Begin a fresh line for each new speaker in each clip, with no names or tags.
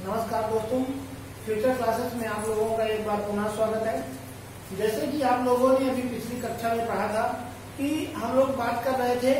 नमस्कार दोस्तों, future classes में आप लोगों का एक बार पुनः स्वागत है। जैसे कि आप लोगों ने अभी पिछली कक्षा में पढ़ा था कि हम लोग बात कर रहे थे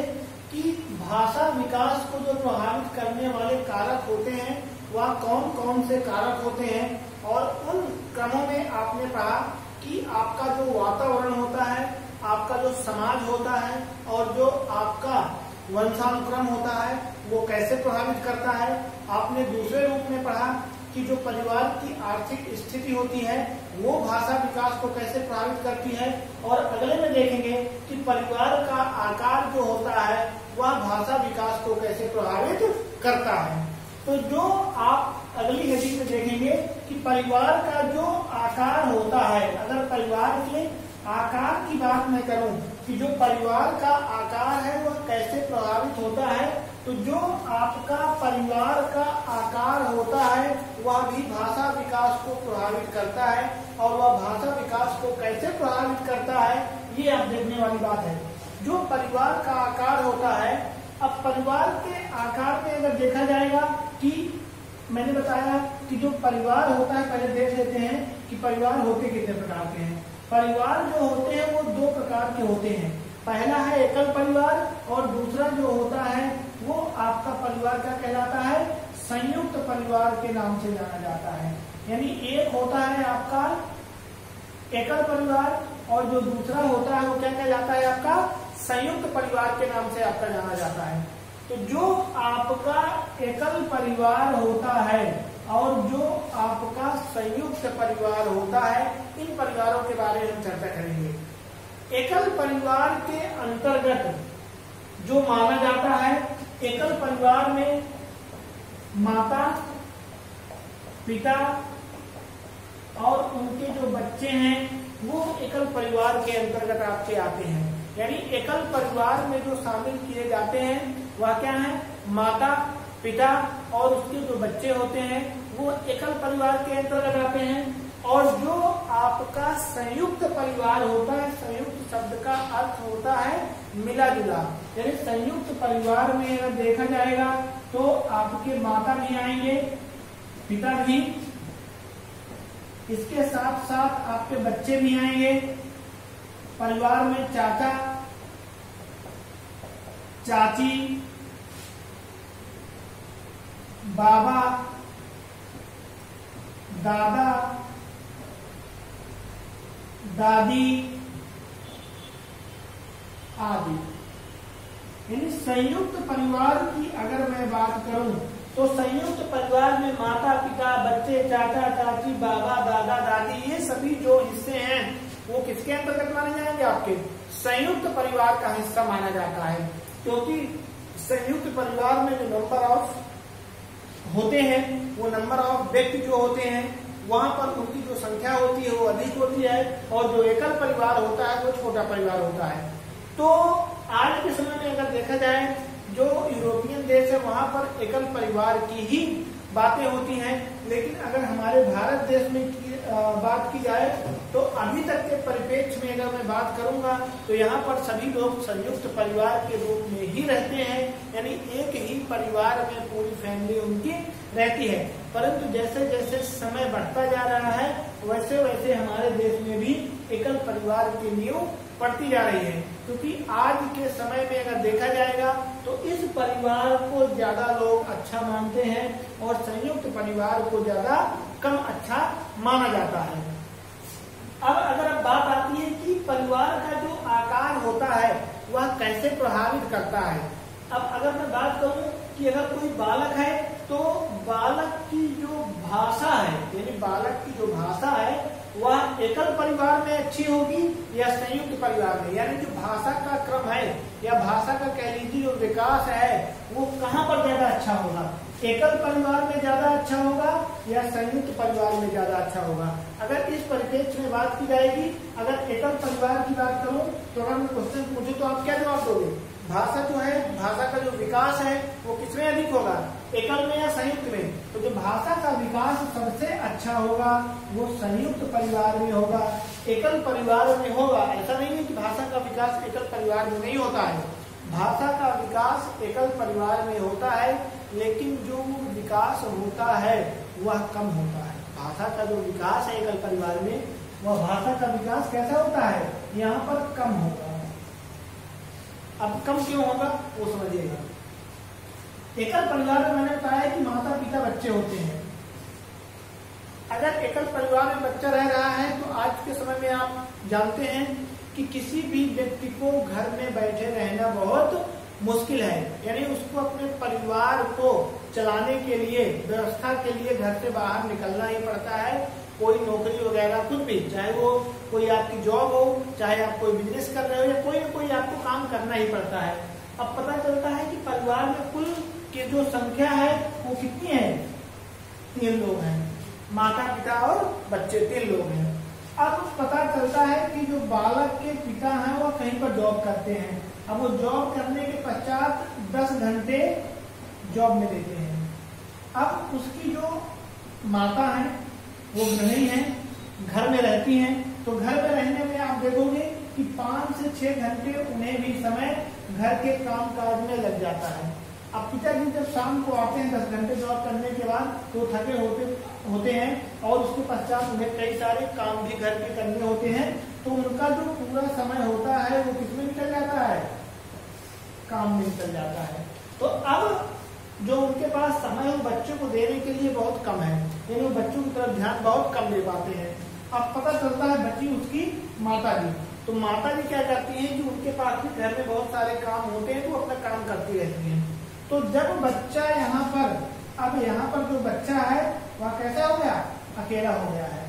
कि भाषा विकास को जो प्रभावित करने वाले कारक होते हैं वह कौन कौन से कारक होते हैं, और उन क्रमों में आपने पढ़ा कि आपका जो वातावरण होता है, आपका जो समाज होता है और जो आपका वंशानुक्रम होता है वो कैसे प्रभावित करता है। आपने दूसरे रूप में पढ़ा कि जो परिवार की आर्थिक स्थिति होती है वो भाषा विकास को कैसे प्रभावित करती है, और अगले में देखेंगे कि परिवार का आकार जो होता है वह भाषा विकास को कैसे प्रभावित करता है। तो जो आप अगली हेडिंग में देखेंगे कि परिवार का जो आकार होता है, अगर परिवार के आकार की बात मैं करूं कि जो परिवार का आकार है वह कैसे प्रभावित होता है, तो जो आपका परिवार का आकार होता है वह भी भाषा विकास को प्रभावित करता है, और वह भाषा विकास को कैसे प्रभावित करता है ये आप देखने वाली बात है। जो परिवार का आकार होता है, अब परिवार के आकार में अगर देखा जाएगा कि मैंने बताया कि जो परिवार होता है, पहले देख लेते हैं कि परिवार होते कितने प्रकार के हैं। परिवार जो होते हैं वो दो प्रकार के होते हैं। पहला है एकल परिवार और दूसरा जो होता है वो आपका परिवार क्या कहलाता है, संयुक्त परिवार के नाम से जाना जाता है। यानी एक होता है आपका एकल परिवार और जो दूसरा होता है वो क्या कहलाता है आपका संयुक्त परिवार के नाम से आपका जाना जाता है। तो जो आपका एकल परिवार होता है और जो आपका संयुक्त परिवार होता है, इन परिवारों के बारे में हम चर्चा करेंगे। एकल परिवार के अंतर्गत जो माना जाता है, एकल परिवार में माता पिता और उनके जो बच्चे हैं वो एकल परिवार के अंतर्गत आपके आते हैं। यानी एकल परिवार में जो शामिल किए जाते हैं वह क्या है, माता पिता और उसके जो बच्चे होते हैं वो एकल परिवार के अंतर्गत आते हैं। और जो आपका संयुक्त परिवार होता है, संयुक्त शब्द का अर्थ होता है मिला जुला, यानी संयुक्त परिवार में अगर देखा जाएगा तो आपके माता भी आएंगे, पिता भी, इसके साथ साथ आपके बच्चे भी आएंगे। परिवार में चाचा चाची, बाबा, दादा, दादी आदि। यानी संयुक्त परिवार की अगर मैं बात करूं तो संयुक्त परिवार में माता पिता बच्चे चाचा चाची बाबा दादा दादी ये सभी जो हिस्से हैं वो किसके अंतर्गत माने जाएंगे, आपके संयुक्त परिवार का हिस्सा माना जाता है। क्योंकि संयुक्त परिवार में जो नंबर ऑफ होते हैं वो नंबर ऑफ व्यक्ति जो होते हैं वहां पर उनकी जो संख्या होती है वो अधिक होती है, और जो एकल परिवार होता है वो छोटा परिवार होता है। तो आज के समय में अगर देखा जाए जो यूरोपियन देश है वहां पर एकल परिवार की ही बातें होती हैं, लेकिन अगर हमारे भारत देश में बात की जाए तो अभी तक के परिप्रेक्ष्य में अगर मैं बात करूंगा तो यहाँ पर सभी लोग संयुक्त परिवार के रूप में ही रहते हैं। यानी एक ही परिवार में पूरी फैमिली उनकी रहती है। परंतु जैसे जैसे समय बढ़ता जा रहा है वैसे वैसे हमारे देश में भी एकल परिवार की नींव पड़ती जा रही है। क्योंकि आज के समय में अगर देखा जाएगा तो इस परिवार को ज्यादा लोग अच्छा मानते हैं और संयुक्त परिवार को ज्यादा कम अच्छा माना जाता है। अब अगर बात आती है कि परिवार का जो आकार होता है वह कैसे प्रभावित करता है। अब अगर मैं बात करूं कि अगर कोई बालक है तो बालक की जो भाषा है, यानी बालक की जो भाषा है वह एकल परिवार में अच्छी होगी या संयुक्त परिवार में। यानी जो भाषा का क्रम है या भाषा का कह लीजिए जो विकास है वो कहाँ पर ज्यादा अच्छा होगा, एकल परिवार में ज्यादा अच्छा होगा या संयुक्त परिवार में ज्यादा अच्छा होगा। अगर इस परिप्रेक्ष्य में बात की जाएगी, अगर एकल परिवार की बात करूं तो अगर मैं क्वेश्चन पूछूं तो आप क्या जवाब दोगे, भाषा जो है, भाषा का जो विकास है वो किसमें अधिक होगा, एकल में या संयुक्त में? तो जो भाषा का विकास सबसे अच्छा होगा वो संयुक्त परिवार में होगा, एकल परिवार में होगा। ऐसा नहीं है कि भाषा का विकास एकल परिवार में नहीं होता है, भाषा का विकास एकल परिवार में होता है, लेकिन जो विकास होता है वह कम होता है। भाषा का जो विकास है एकल परिवार में, वह भाषा का विकास कैसा होता है, यहाँ पर कम होगा। अब कम क्यों होगा वो समझिएगा। एकल परिवार में मैंने बताया कि माता पिता बच्चे होते हैं। अगर एकल परिवार में बच्चा रह रहा है तो आज के समय में आप जानते हैं कि किसी भी व्यक्ति को घर में बैठे रहना बहुत मुश्किल है। यानी उसको अपने परिवार को चलाने के लिए, व्यवस्था के लिए घर से बाहर निकलना ही पड़ता है। कोई नौकरी वगैरह कुछ भी, चाहे वो कोई आपकी जॉब हो, चाहे आप कोई बिजनेस कर रहे हो, या कोई न कोई आपको काम करना ही पड़ता है। अब पता चलता है कि परिवार में कुल की जो संख्या है वो कितनी है, 3 लोग हैं, माता पिता और बच्चे 3 लोग हैं। अब पता चलता है कि जो बालक के पिता हैं वो कहीं पर जॉब करते हैं। अब वो जॉब करने के पश्चात 10 घंटे जॉब में देते हैं। अब उसकी जो माता है वो गृहिणी है, घर में रहती हैं, तो घर में रहने में आप देखोगे कि 5 से 6 घंटे उन्हें भी समय घर के काम काज में लग जाता है। अब पिताजी जब शाम को आते हैं 10 घंटे जॉब करने के बाद, तो थके होते हैं और उसके पश्चात उन्हें कई सारे काम भी घर के करने होते हैं। तो उनका जो पूरा समय होता है वो किसमें निकल जाता है, काम में निकल जाता है। तो अब जो उनके पास समय वो बच्चों को देने के लिए बहुत कम है, यानी वो बच्चों की तरफ ध्यान बहुत कम दे पाते हैं। अब पता चलता है बच्ची उसकी माता जी, तो माता जी क्या करती हैं कि उनके पास भी घर में बहुत सारे काम होते हैं तो अपना काम करती रहती हैं। तो जब बच्चा यहाँ पर, अब यहाँ पर जो बच्चा है वह कैसा हो गया, अकेला हो गया है।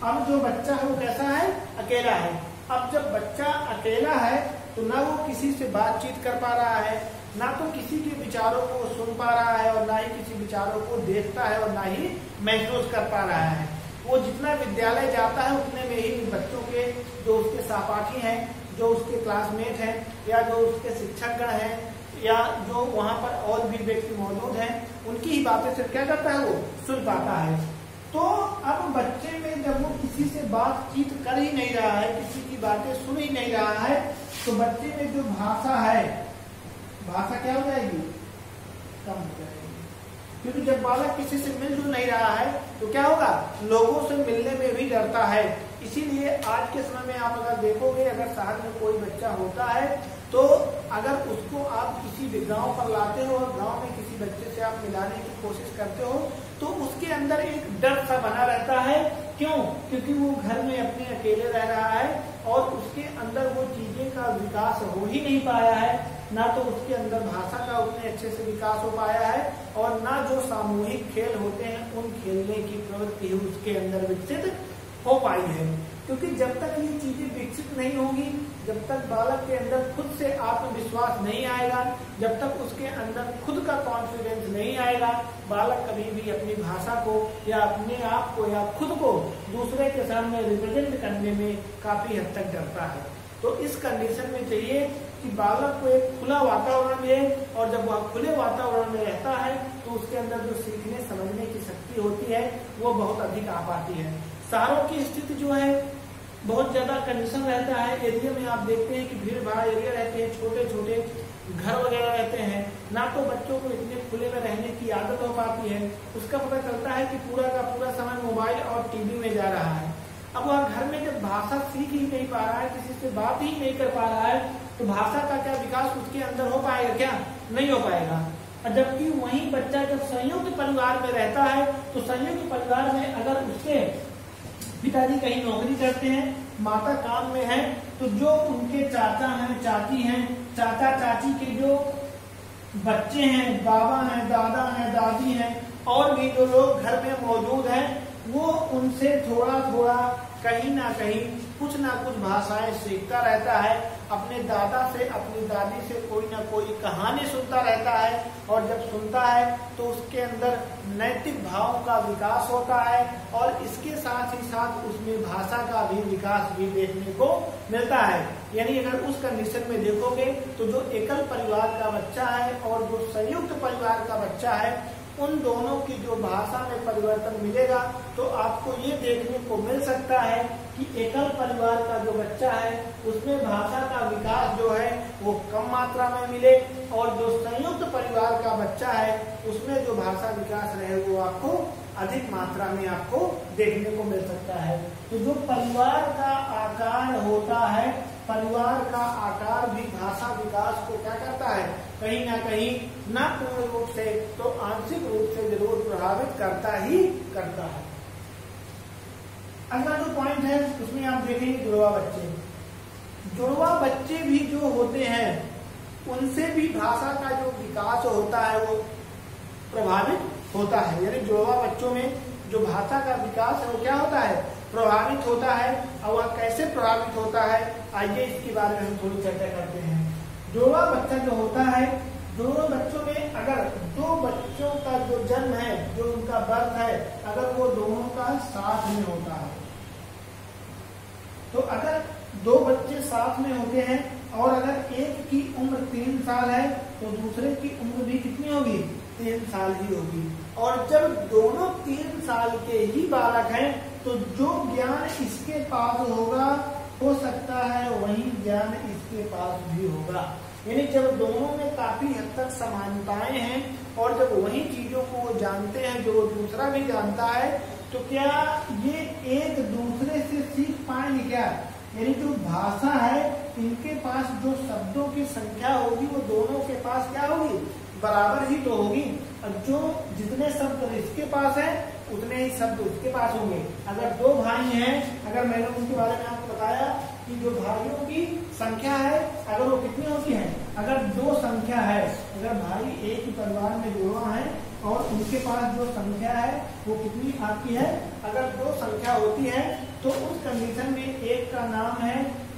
अब जो बच्चा है वो कैसा है, अकेला है। अब जब बच्चा अकेला है तो ना वो किसी से बातचीत कर पा रहा है, ना तो किसी के विचारों को सुन पा रहा है, और ना ही किसी विचारों को देखता है, और ना ही महसूस कर पा रहा है। वो जितना विद्यालय जाता है उतने में ही बच्चों के जो उसके सहपाठी हैं, जो उसके क्लासमेट हैं, या जो उसके शिक्षकगण हैं, या जो वहाँ पर और भी व्यक्ति मौजूद हैं, उनकी ही बातें सिर्फ क्या करता है, वो सुन पाता है। तो अब बच्चे में जब वो किसी से बातचीत कर ही नहीं रहा है, किसी की बातें सुन ही नहीं रहा है, तो बच्चे में जो भाषा है, भाषा क्या हो जाएगी, कम हो जाएगी। क्योंकि जब बालक किसी से मिलजुल नहीं रहा है तो क्या होगा, लोगों से मिलने में भी डरता है। इसीलिए आज के समय में आप अगर देखोगे, अगर शहर में कोई बच्चा होता है तो अगर उसको आप किसी भी गांव पर लाते हो और गांव में किसी बच्चे से आप मिलाने की कोशिश करते हो, तो उसके अंदर एक डर सा बना रहता है। क्यों? क्योंकि वो घर में अपने अकेले रह रहा है और उसके अंदर वो चीजें का विकास हो ही नहीं पाया है, ना तो उसके अंदर भाषा का उतने अच्छे से विकास हो पाया है, और ना जो सामूहिक खेल होते हैं उन खेलने की प्रवृत्ति उसके अंदर विकसित हो पाई है। क्योंकि जब तक ये चीजें विकसित नहीं होगी, जब तक बालक के अंदर खुद से आत्मविश्वास नहीं आएगा, जब तक उसके अंदर खुद का कॉन्फिडेंस नहीं आएगा, बालक कभी भी अपनी भाषा को या अपने आप को या खुद को दूसरे के सामने रिप्रेजेंट करने में काफी हद तक डरता है। तो इस कंडीशन में चाहिए कि बालक को एक खुला वातावरण मिले, और जब वह खुले वातावरण में रहता है तो उसके अंदर जो सीखने समझने की शक्ति होती है वो बहुत अधिक आ पाती है। शहरों की स्थिति जो है बहुत ज्यादा कंडीशन रहता है। एरिया में आप देखते हैं कि भीड़ भाड़ एरिया रहते हैं, छोटे छोटे घर वगैरह रहते हैं, ना तो बच्चों को इतने खुले में रहने की आदत हो पाती है। उसका पता चलता है कि पूरा का पूरा समय मोबाइल और टीवी में जा रहा है। अब वह घर में जब भाषा सीख ही नहीं पा रहा है, किसी से बात ही नहीं कर पा रहा है, तो भाषा का क्या विकास उसके अंदर हो पाएगा, क्या नहीं हो पाएगा। जबकि वही बच्चा जब संयुक्त परिवार में रहता है तो संयुक्त परिवार में अगर उसके पिताजी कहीं नौकरी करते हैं, माता काम में है, तो जो उनके चाचा हैं, चाची हैं, चाचा चाची के जो बच्चे हैं, बाबा हैं, दादा हैं, दादी हैं, और भी जो लोग घर में मौजूद हैं, वो उनसे थोड़ा थोड़ा कहीं ना कहीं कुछ ना कुछ भाषाएं सीखता रहता है। अपने दादा से, अपनी दादी से कोई ना कोई कहानी सुनता रहता है, और जब सुनता है तो उसके अंदर नैतिक भावों का विकास होता है, और इसके साथ ही साथ उसमें भाषा का भी विकास भी देखने को मिलता है। यानी अगर उस कंडीशन में देखोगे तो जो एकल परिवार का बच्चा है और जो संयुक्त परिवार का बच्चा है, उन दोनों की जो भाषा में परिवर्तन मिलेगा तो आपको ये देखने को मिल सकता है कि कि एकल परिवार का जो बच्चा है उसमें भाषा का विकास जो है वो कम मात्रा में मिले, और जो संयुक्त परिवार का बच्चा है उसमें जो भाषा विकास रहे वो आपको अधिक मात्रा में आपको देखने को मिल सकता है। तो जो परिवार का आकार होता है, परिवार का आकार भी भाषा विकास को क्या करता है, कहीं ना कहीं न पूर्ण रूप से तो आंशिक रूप से जरूर प्रभावित करता ही करता है। अगला जो पॉइंट है उसमें आप देखेंगे जुड़वा बच्चे। जुड़वा बच्चे भी जो होते हैं उनसे भी भाषा का जो विकास होता है वो प्रभावित होता है। यानी जुड़वा बच्चों में जो भाषा का विकास है वो क्या होता है, प्रभावित होता है। और वह कैसे प्रभावित होता है, आइए इसके बारे में हम थोड़ी चर्चा करते हैं। जुड़वा बच्चा जो होता है, दोनों बच्चों में अगर दो बच्चों का जो जन्म है, जो उनका बर्थ है, अगर वो दोनों का साथ में होता है, तो अगर दो बच्चे साथ में होते हैं और अगर एक की उम्र 3 साल है तो दूसरे की उम्र भी कितनी होगी, 3 साल ही होगी। और जब दोनों 3 साल के ही बालक हैं तो जो ज्ञान इसके पास होगा हो सकता है वही ज्ञान इसके पास भी होगा। यानी जब दोनों में काफी हद तक समानताएं हैं और जब वही चीजों को वो जानते हैं जो वो दूसरा भी जानता है, तो क्या ये एक दूसरे से सीख पाएंगे क्या? यानी जो भाषा है इनके पास जो शब्दों की संख्या होगी वो दोनों के पास क्या होगी, बराबर ही तो होगी। और जो जितने शब्द इसके पास है उतने ही शब्द उसके पास होंगे। अगर दो भाई हैं, अगर मैंने उनके बारे में आपको बताया कि जो भाइयों की संख्या है अगर वो कितनी होती है, अगर 2 संख्या है, अगर भाई एक ही परिवार में जुड़वा है और उनके पास जो संख्या है वो कितनी आपकी है, अगर 2 संख्या होती है तो उस कंडीशन में एक का नाम है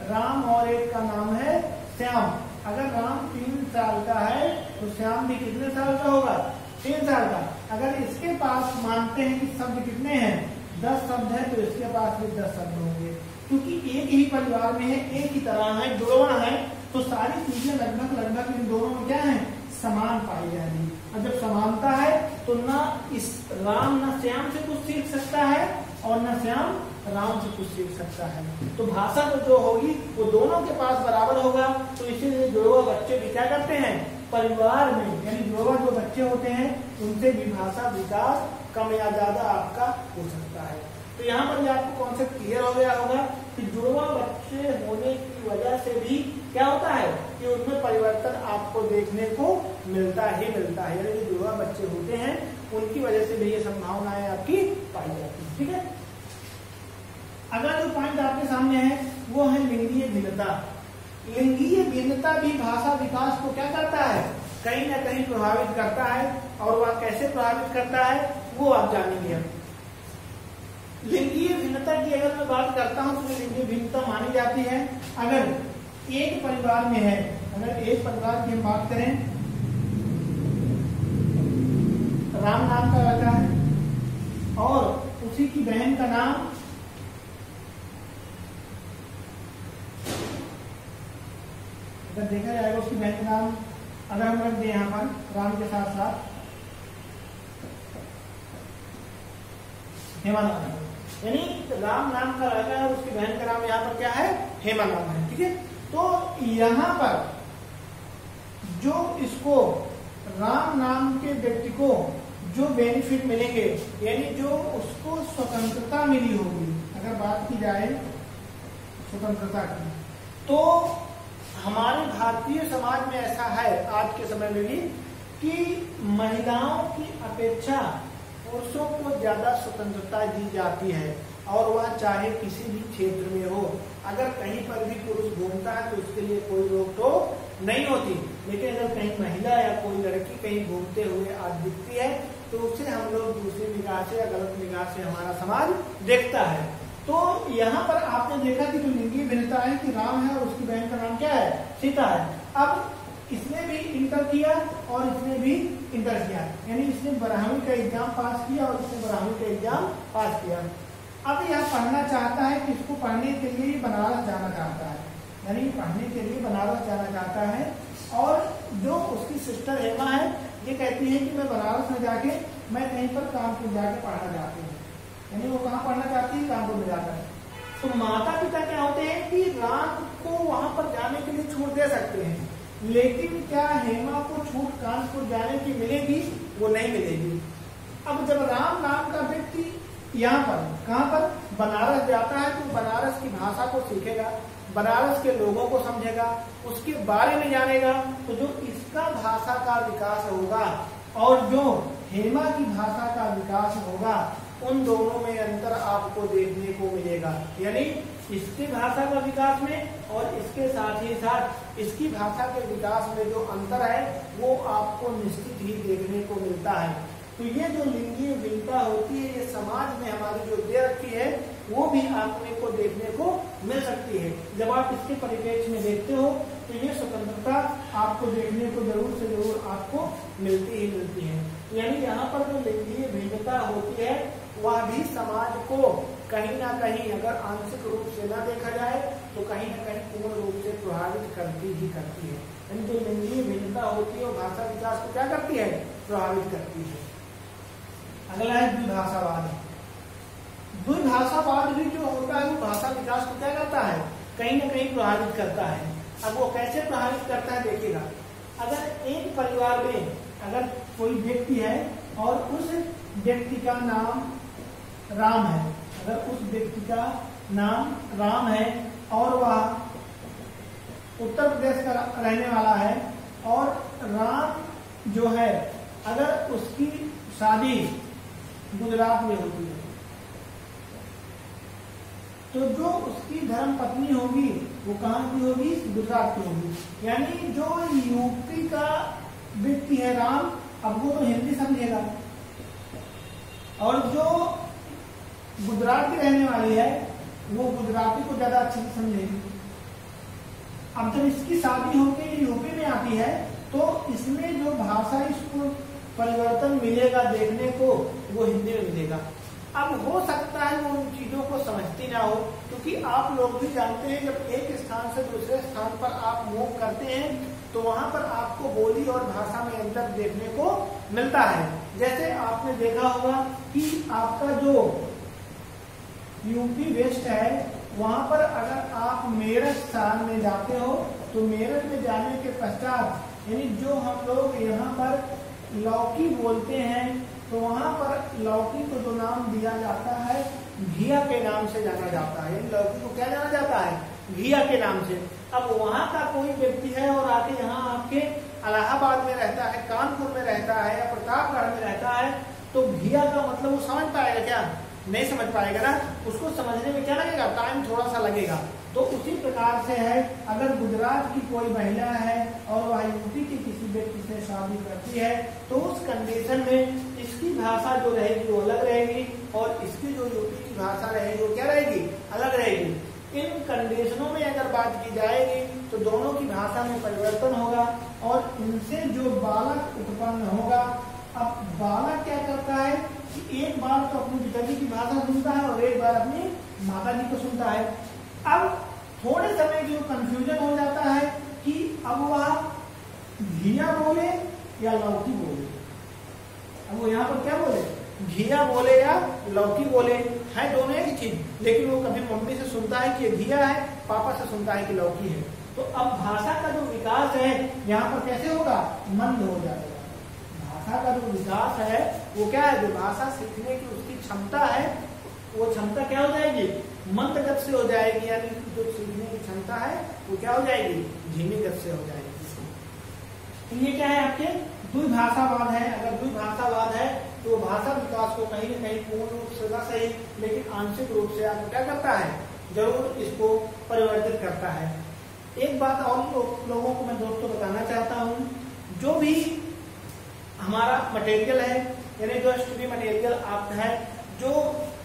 राम और एक का नाम है श्याम। अगर राम 3 साल का है तो श्याम भी कितने साल का होगा, 3 साल का। अगर इसके पास मानते हैं कि शब्द कितने हैं, 10 शब्द है, तो इसके पास भी 10 शब्द होंगे। क्योंकि एक ही परिवार में है, एक ही तरह है, जुड़वा है, तो सारी चीजें लगभग इन दोनों में क्या है, समान पाई जाएगी। और जब समानता है तो ना इस राम न श्याम से कुछ सीख सकता है और न श्याम राम से कुछ सीख सकता है। तो भाषा तो जो होगी वो दोनों के पास बराबर होगा। तो इसीलिए जुड़वा बच्चे भी क्या करते हैं, परिवार में, यानी जुड़वा जो बच्चे होते हैं उनसे भी भाषा विकास कम या ज्यादा आपका हो सकता है। तो यहाँ पर आपको कॉन्सेप्ट क्लियर हो गया होगा कि जुड़वा बच्चे होने की वजह से भी क्या होता है कि उनमें परिवर्तन आपको देखने को मिलता ही मिलता है। यानी जो जुड़वा बच्चे होते हैं उनकी वजह से भी ये संभावनाएं आपकी पाई जाती है। ठीक है, अगला जो पॉइंट आपके सामने है वो है लिंगीय भिन्नता। लिंगीय भिन्नता भी भाषा विकास को क्या करता है, कहीं ना कहीं प्रभावित करता है। और वह कैसे प्रभावित करता है वो आप जानेंगे। लिंगीय भिन्नता की अगर मैं बात करता हूं तो लिंगीय भिन्नता मानी जाती है अगर एक परिवार में है, अगर एक परिवार की हम बात करें, राम नाम का लड़का है और उसी की बहन का नाम अगर देखा जाएगा, उसकी बहन का नाम अगर हम रख दें यहाँ पर राम के साथ साथ हेमा नाम है, यानी राम नाम का लड़का है और उसकी बहन का नाम यहाँ पर क्या है, हेमा नाम है। ठीक है, तो यहाँ पर जो इसको राम नाम के व्यक्ति को जो बेनिफिट मिलेंगे, यानी जो उसको स्वतंत्रता मिली होगी, अगर बात की जाए स्वतंत्रता की, तो हमारे भारतीय समाज में ऐसा है आज के समय में भी कि महिलाओं की अपेक्षा पुरुषों को ज्यादा स्वतंत्रता दी जाती है। और वह चाहे किसी भी क्षेत्र में हो, अगर कहीं पर भी पुरुष घूमता है तो उसके लिए कोई रोक टोक नहीं होती। लेकिन अगर कहीं महिला या कोई लड़की कहीं घूमते हुए आज दिखती है तो उसे हम लोग दूसरी निगाह से या गलत निगाह से हमारा समाज देखता है। तो यहाँ पर आपने देखा कि जो लिंगीय भिन्नता है कि राम है और उसकी बहन का नाम क्या है, सीता है। अब इसने भी इंटर किया और इसने भी इंटर किया, यानी इसने 12वीं का एग्जाम पास किया और इसने 12वीं का एग्जाम पास किया। अब यह पढ़ना चाहता है कि इसको पढ़ने के लिए बनारस जाना चाहता है, यानी पढ़ने के लिए बनारस जाना चाहता है। और जो उसकी सिस्टर हेमा है ये कहती है कि मैं बनारस में जाके मैं कहीं पर कानपुर जाके पढ़ना चाहती हूँ, यानी वो कहाँ पढ़ना चाहती है, कानपुर में जाकर। तो माता पिता क्या होते हैं कि राम को वहां पर जाने के लिए छूट दे सकते हैं, लेकिन क्या हेमा को छूट कानपुर जाने की मिलेगी? वो नहीं मिलेगी। अब जब राम नाम का व्यक्ति यहाँ पर कहाँ पर बनारस जाता है तो बनारस की भाषा को सीखेगा, बनारस के लोगों को समझेगा, उसके बारे में जानेगा, तो जो इसका भाषा का विकास होगा और जो हेमा की भाषा का विकास होगा, उन दोनों में अंतर आपको देखने को मिलेगा। यानी इसकी भाषा का विकास में और इसके साथ ही साथ इसकी भाषा के विकास में जो अंतर है वो आपको निश्चित ही देखने को मिलता है। तो ये जो लिंगीय भिन्नता होती है, ये समाज में हमारी जो दे रखी है, वो भी आपने को देखने को मिल सकती है। जब आप इसके परिप्रेक्ष्य में देखते हो तो ये स्वतंत्रता आपको देखने को जरूर से जरूर आपको मिलती ही मिलती है। यानी यहाँ पर जो लिंगीय भिन्नता होती है वह भी समाज को कहीं ना कहीं, अगर आंशिक रूप से ना देखा जाए तो कहीं ना कहीं पूर्ण रूप से प्रभावित करती ही करती है। यानी जो लिंगीय भिन्नता होती है वो भाषा विकास को क्या करती है? प्रभावित करती है। अगला है द्विभाषावाद। द्विभाषावाद भी जो होता है वो भाषा विकास को क्या करता है? कहीं ना कहीं प्रभावित करता है। अब वो कैसे प्रभावित करता है देखिएगा। अगर एक परिवार में अगर कोई व्यक्ति है और उस व्यक्ति का नाम राम है, अगर उस व्यक्ति का नाम राम है और वह उत्तर प्रदेश का रहने वाला है और राम जो है अगर उसकी शादी गुजरात में होती है, तो जो उसकी धर्म पत्नी होगी वो कहाँ की होगी? गुजरात की होगी। यानी जो यूपी का व्यक्ति है राम, अब वो तो हिंदी समझेगा, और जो गुजरात की रहने वाली है वो गुजराती को ज्यादा अच्छे से समझेगी। अब जब इसकी शादी होकर यूपी में आती है तो इसमें जो भाषा इसको परिवर्तन मिलेगा देखने को, वो हिंदी में मिलेगा। अब हो सकता है वो उन चीजों को समझती ना हो, क्योंकि आप लोग भी जानते हैं जब एक स्थान से दूसरे स्थान पर आप मूव करते हैं तो वहां पर आपको बोली और भाषा में अंतर देखने को मिलता है। जैसे आपने देखा होगा कि आपका जो यूपी वेस्ट है वहां पर अगर आप मेरठ शहर में जाते हो तो मेरठ में जाने के पश्चात यानी जो हम लोग यहाँ पर लौकी बोलते हैं तो वहां पर लौकी को जो नाम दिया जाता है घिया के नाम से जाना जाता है। लौकी को क्या जाना जाता है? घिया के नाम से। अब वहां का कोई व्यक्ति है और आके यहाँ आपके इलाहाबाद में रहता है, कानपुर में रहता है या प्रतापगढ़ में रहता है, तो घिया का मतलब वो समझ पाएगा क्या? नहीं समझ पाएगा ना। उसको समझने में क्या लगेगा? टाइम थोड़ा सा लगेगा। तो उसी प्रकार से है, अगर गुजरात की कोई महिला है और वह यूपी की किसी व्यक्ति से शादी करती है तो उस कंडीशन में इसकी भाषा जो रहेगी वो अलग रहेगी और इसकी जो यूपी की भाषा रहेगी वो क्या रहेगी? अलग रहेगी। इन कंडीशनों में अगर बात की जाएगी तो दोनों की भाषा में परिवर्तन होगा और इनसे जो बालक उत्पन्न होगा, अब बालक क्या करता है कि एक बार तो अपनी पिताजी की भाषा सुनता है और एक बार अपनी माता जी को सुनता है। अब थोड़े समय जो कंफ्यूजन हो जाता है कि अब वह घिया बोले या लौकी बोले। अब वो यहाँ पर क्या बोले? घिया बोले या लौकी बोले, है दोनों एक चीज, लेकिन वो कभी मम्मी से सुनता है कि घिया है, पापा से सुनता है कि लौकी है। तो अब भाषा का जो विकास है यहाँ पर कैसे होगा? मंद हो जाएगा। भाषा का जो विकास है वो क्या है? जो भाषा सीखने की उसकी क्षमता है वो क्षमता क्या हो जाएगी? मंद गति से हो जाएगी। यानी जो सीखने की क्षमता है वो क्या हो जाएगी? धीमी गति से हो जाएगी। तो ये क्या है? आपके द्विभाषावाद है। अगर द्विभाषावाद है तो भाषा विकास को कहीं न कहीं पूर्ण रूप से ना सही लेकिन आंशिक रूप से आपको क्या करता है? जरूर इसको परिवर्तित करता है। एक बात और लोगों को मैं दोस्तों बताना चाहता हूँ, जो भी हमारा मटेरियल है यानी जो स्टडी मटेरियल आप है, जो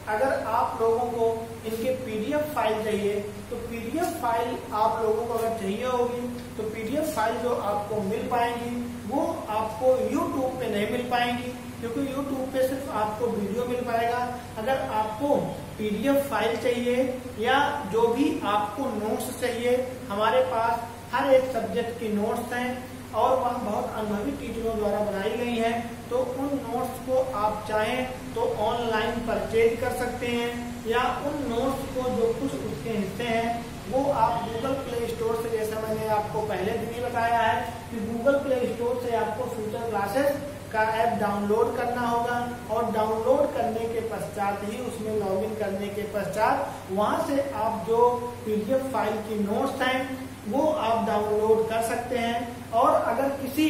अगर आप लोगों को इनके पीडीएफ फाइल चाहिए तो पीडीएफ फाइल आप लोगों को अगर चाहिए होगी तो पीडीएफ फाइल जो आपको मिल पाएंगी वो आपको यूट्यूब पे नहीं मिल पाएंगी, क्योंकि यूट्यूब पे सिर्फ आपको वीडियो मिल पाएगा। अगर आपको पीडीएफ फाइल चाहिए या जो भी आपको नोट्स चाहिए, हमारे पास हर एक सब्जेक्ट की नोट्स हैं और वह बहुत अनुभवी टीचरों द्वारा बनाई गई है। तो उन नोट्स को आप चाहें तो ऑनलाइन परचेज कर सकते हैं, या उन नोट्स को जो कुछ उसके हिस्से हैं वो आप गूगल प्ले स्टोर से, जैसा मैंने आपको पहले दिन ही बताया है कि गूगल प्ले स्टोर से आपको फ्यूचर क्लासेस का ऐप डाउनलोड करना होगा, और डाउनलोड करने के पश्चात ही उसमें लॉगिन करने के पश्चात वहां से आप जो पीडीएफ फाइल की नोट्स हैं वो आप डाउनलोड कर सकते हैं। और अगर किसी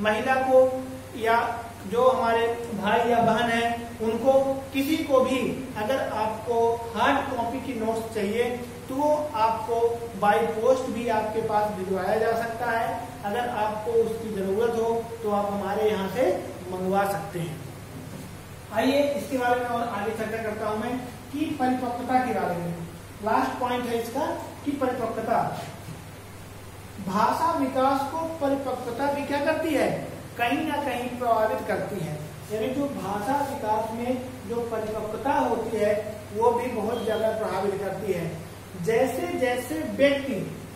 महिला को या जो हमारे भाई या बहन है उनको किसी को भी अगर आपको हार्ड कॉपी की नोट्स चाहिए तो आपको बाय पोस्ट भी आपके पास भिजवाया जा सकता है। अगर आपको उसकी जरूरत हो तो आप हमारे यहाँ से मंगवा सकते हैं। आइए इसके बारे में और आगे चर्चा करता हूं मैं कि परिपक्वता के बारे में। लास्ट पॉइंट है इसका कि परिपक्वता, भाषा विकास को परिपक्वता भी क्या करती है, कहीं ना कहीं प्रभावित करती है। यानी जो भाषा विकास में जो परिपक्वता होती है वो भी बहुत ज्यादा प्रभावित करती है। जैसे जैसे व्यक्ति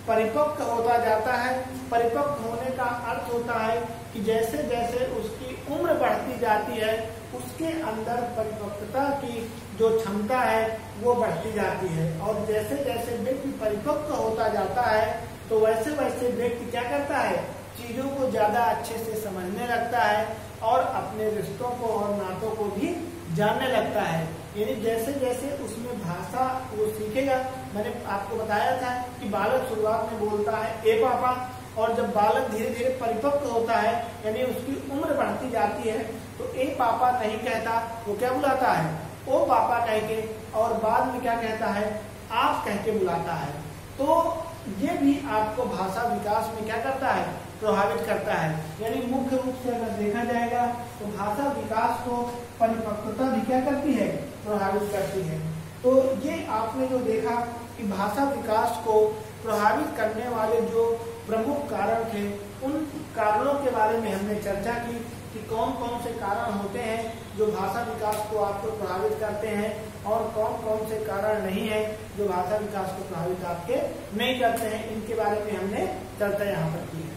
परिपक्व होता जाता है, परिपक्व होने का अर्थ होता है कि जैसे जैसे उसकी उम्र बढ़ती जाती है उसके अंदर परिपक्वता की जो क्षमता है वो बढ़ती जाती है, और जैसे जैसे व्यक्ति परिपक्व होता जाता है तो वैसे वैसे व्यक्ति क्या करता है, चीजों को ज्यादा अच्छे से समझने लगता है और अपने रिश्तों को और नातों को भी जानने लगता है। यानी जैसे जैसे उसमें भाषा वो सीखेगा, मैंने आपको बताया था कि बालक शुरुआत में बोलता है ए पापा, और जब बालक धीरे धीरे परिपक्व होता है यानी उसकी उम्र बढ़ती जाती है तो ए पापा नहीं कहता, वो क्या बुलाता है, ओ पापा कह के, और बाद में क्या कहता है, आप कह के बुलाता है। तो ये भी आपको भाषा विकास में क्या करता है, प्रभावित करता है। यानी मुख्य रूप से अगर देखा जाएगा तो भाषा विकास को परिपक्वता भी क्या करती है, प्रभावित करती है। तो ये आपने जो देखा कि भाषा विकास को प्रभावित करने वाले जो प्रमुख कारण थे उन कारणों के बारे में हमने चर्चा की कि कौन कौन से कारण होते हैं जो भाषा विकास को आपको प्रभावित करते हैं और कौन कौन से कारण नहीं है जो भाषा विकास को प्रभावित आपके नहीं करते हैं। इनके बारे में हमने चर्चा यहाँ पर की है।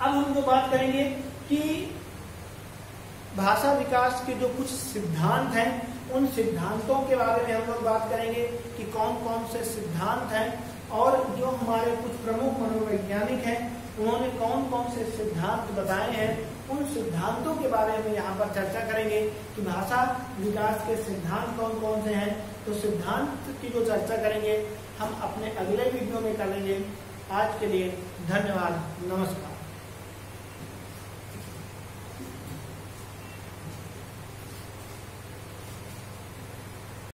अब हम जो बात करेंगे कि भाषा विकास के जो कुछ सिद्धांत हैं उन सिद्धांतों के बारे में हम लोग बात करेंगे कि कौन कौन से सिद्धांत हैं, और जो हमारे कुछ प्रमुख मनोवैज्ञानिक हैं उन्होंने कौन कौन से सिद्धांत बताए हैं, उन सिद्धांतों के बारे में यहाँ पर चर्चा करेंगे कि भाषा विकास के सिद्धांत कौन कौन से हैं। तो सिद्धांत की जो चर्चा करेंगे हम अपने अगले वीडियो में करेंगे। आज के लिए धन्यवाद, नमस्कार।